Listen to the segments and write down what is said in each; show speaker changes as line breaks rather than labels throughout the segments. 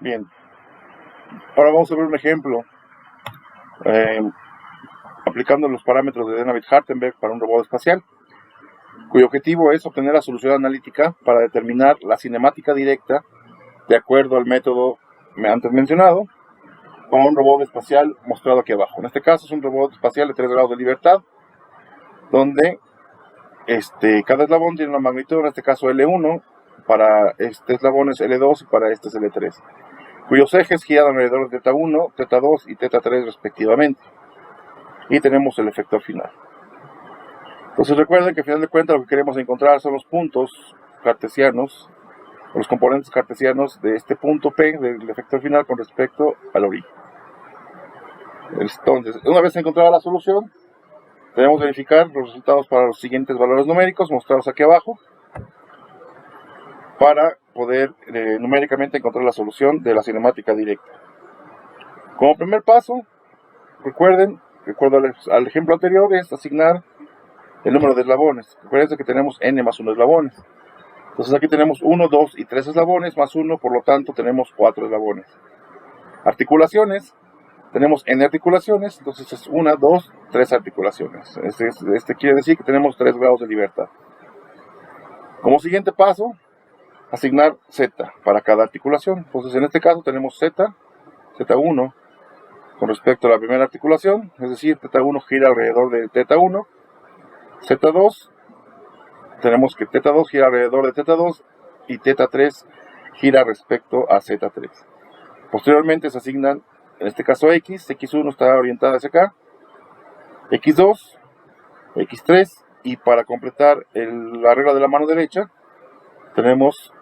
Bien, ahora vamos a ver un ejemplo aplicando los parámetros de Denavit-Hartenberg para un robot espacial, cuyo objetivo es obtener la solución analítica para determinar la cinemática directa de acuerdo al método antes mencionado, con un robot espacial mostrado aquí abajo. En este caso es un robot espacial de 3 grados de libertad, donde cada eslabón tiene una magnitud, en este caso L1, para este eslabón es L2 y para este es L3, cuyos ejes giran alrededor de θ1, θ2 y θ3 respectivamente. Y tenemos el efector final. Entonces recuerden que al final de cuentas lo que queremos encontrar son los puntos cartesianos, o los componentes cartesianos de este punto P del efector final con respecto al origen. Entonces, una vez encontrada la solución, debemos verificar los resultados para los siguientes valores numéricos mostrados aquí abajo, para poder numéricamente encontrar la solución de la cinemática directa. Como primer paso, recuerden, de acuerdo al ejemplo anterior, es asignar el número de eslabones. Recuerden que tenemos n más 1 eslabones. Entonces aquí tenemos 1, 2 y 3 eslabones más 1, por lo tanto tenemos 4 eslabones. Articulaciones, tenemos n articulaciones, entonces es 1, 2, 3 articulaciones. Este quiere decir que tenemos 3 grados de libertad. Como siguiente paso, asignar z para cada articulación. Entonces en este caso tenemos z1 con respecto a la primera articulación, es decir, θ1 gira alrededor de θ1, z2, tenemos que θ2 gira alrededor de θ2 y θ3 gira respecto a z3. Posteriormente se asignan, en este caso x1 está orientada hacia acá, x2, x3, y para completar la regla de la mano derecha, tenemos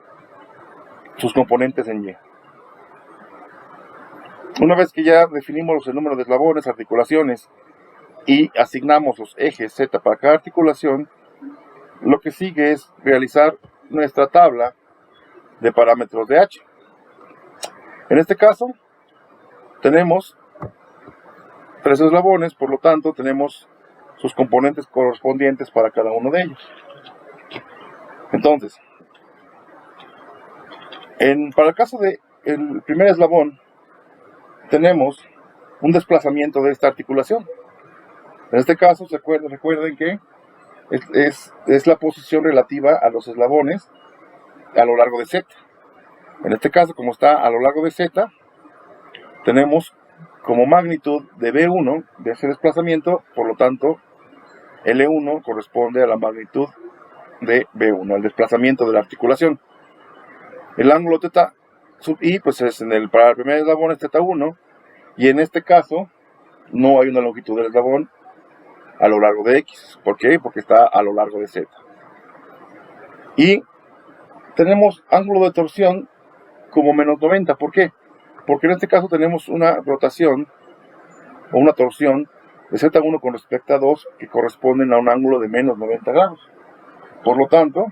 sus componentes en y. Una vez que ya definimos el número de eslabones, articulaciones y asignamos los ejes z para cada articulación, lo que sigue es realizar nuestra tabla de parámetros de h. En este caso tenemos 3 eslabones, por lo tanto tenemos sus componentes correspondientes para cada uno de ellos. Entonces, para el caso del primer eslabón, tenemos un desplazamiento de esta articulación. En este caso, recuerden que es la posición relativa a los eslabones a lo largo de z. En este caso, como está a lo largo de z, tenemos como magnitud de B1 de ese desplazamiento, por lo tanto, L1 corresponde a la magnitud de B1, al desplazamiento de la articulación. El ángulo θ sub i, pues para el primer eslabón es θ1, y en este caso no hay una longitud del eslabón a lo largo de x. ¿Por qué? Porque está a lo largo de z. Y tenemos ángulo de torsión como menos 90. ¿Por qué? Porque en este caso tenemos una rotación o una torsión de z1 con respecto a 2 que corresponden a un ángulo de menos 90 grados. Por lo tanto,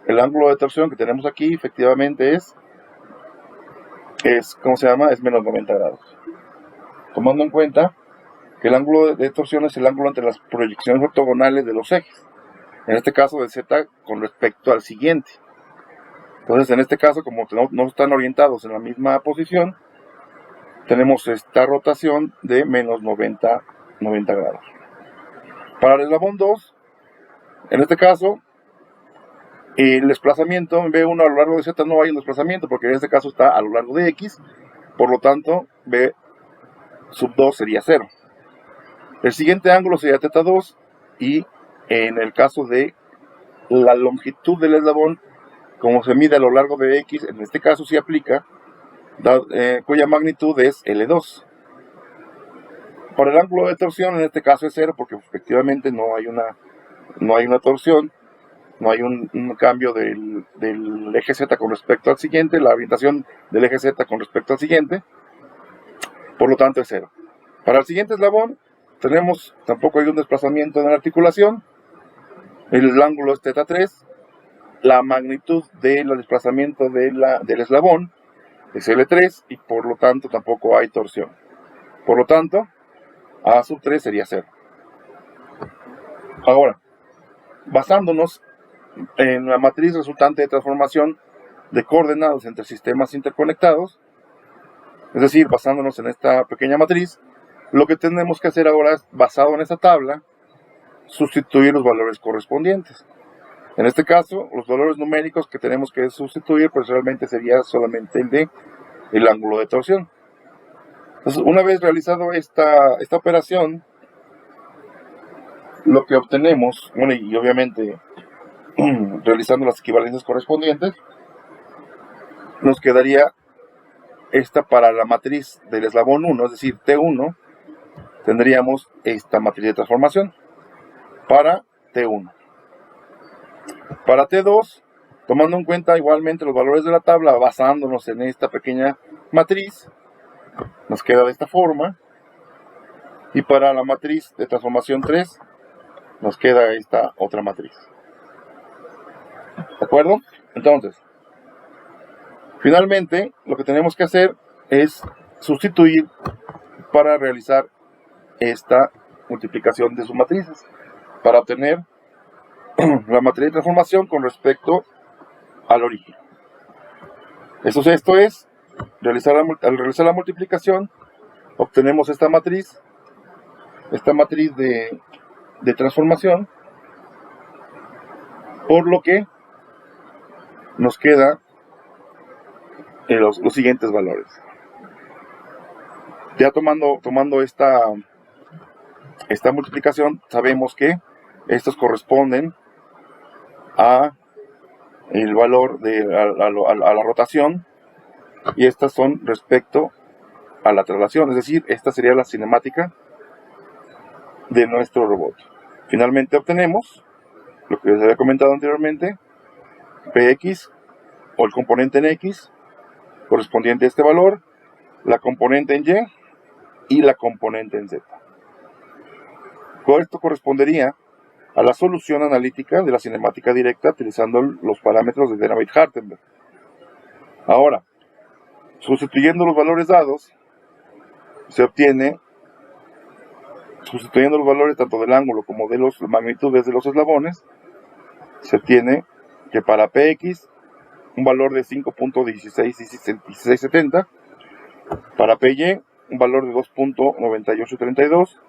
el ángulo de torsión que tenemos aquí efectivamente es menos 90 grados. Tomando en cuenta que el ángulo de torsión es el ángulo entre las proyecciones ortogonales de los ejes. En este caso de z con respecto al siguiente. Entonces en este caso, como no están orientados en la misma posición, tenemos esta rotación de menos 90 grados. Para el eslabón 2, en este caso, el desplazamiento en B1 a lo largo de Z no hay un desplazamiento, porque en este caso está a lo largo de X, por lo tanto, B sub 2 sería 0. El siguiente ángulo sería θ2, y en el caso de la longitud del eslabón, como se mide a lo largo de X, en este caso sí aplica, cuya magnitud es L2. Para el ángulo de torsión, en este caso es 0, porque efectivamente no hay una torsión, no hay un cambio del eje Z con respecto al siguiente, la orientación del eje Z con respecto al siguiente, por lo tanto es 0. Para el siguiente eslabón, tampoco hay un desplazamiento en la articulación, el ángulo es θ3, la magnitud del desplazamiento del eslabón es L3 y por lo tanto tampoco hay torsión. Por lo tanto, A sub 3 sería 0. Ahora, basándonos en la matriz resultante de transformación de coordenadas entre sistemas interconectados, Es decir, basándonos en esta pequeña matriz, lo que tenemos que hacer ahora es, basado en esta tabla, sustituir los valores correspondientes. En este caso, los valores numéricos que tenemos que sustituir, pues realmente sería solamente el de el ángulo de torsión. Entonces, una vez realizado esta operación, lo que obtenemos, bueno, y obviamente realizando las equivalencias correspondientes, nos quedaría esta para la matriz del eslabón 1, es decir, T1, tendríamos esta matriz de transformación para T1. Para T2, tomando en cuenta igualmente los valores de la tabla, basándonos en esta pequeña matriz, nos queda de esta forma. Y para la matriz de transformación 3, nos queda esta otra matriz. ¿De acuerdo? Entonces, finalmente, lo que tenemos que hacer es sustituir para realizar esta multiplicación de sus matrices, para obtener la matriz de transformación con respecto al origen. Esto es, al realizar la multiplicación, obtenemos esta matriz de transformación, por lo que nos queda los siguientes valores. Ya tomando esta multiplicación, sabemos que estos corresponden a el valor a la rotación, y estas son respecto a la traslación, es decir, esta sería la cinemática de nuestro robot. Finalmente obtenemos lo que les había comentado anteriormente, Px, o el componente en X correspondiente a este valor, la componente en Y y la componente en Z. Esto correspondería a la solución analítica de la cinemática directa utilizando los parámetros de Dynamite-Hartenberg. Ahora, sustituyendo los valores dados, se obtiene, sustituyendo los valores tanto del ángulo como de las magnitudes de los eslabones, se obtiene que para Px un valor de 5.1670, para Py un valor de 2.9832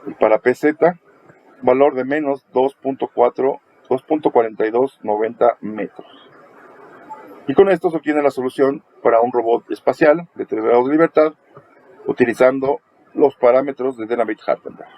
y para Pz un valor de menos 2.4290 metros. Y con esto se obtiene la solución para un robot espacial de 3 grados de libertad utilizando los parámetros de Dynamite-Hartenberg.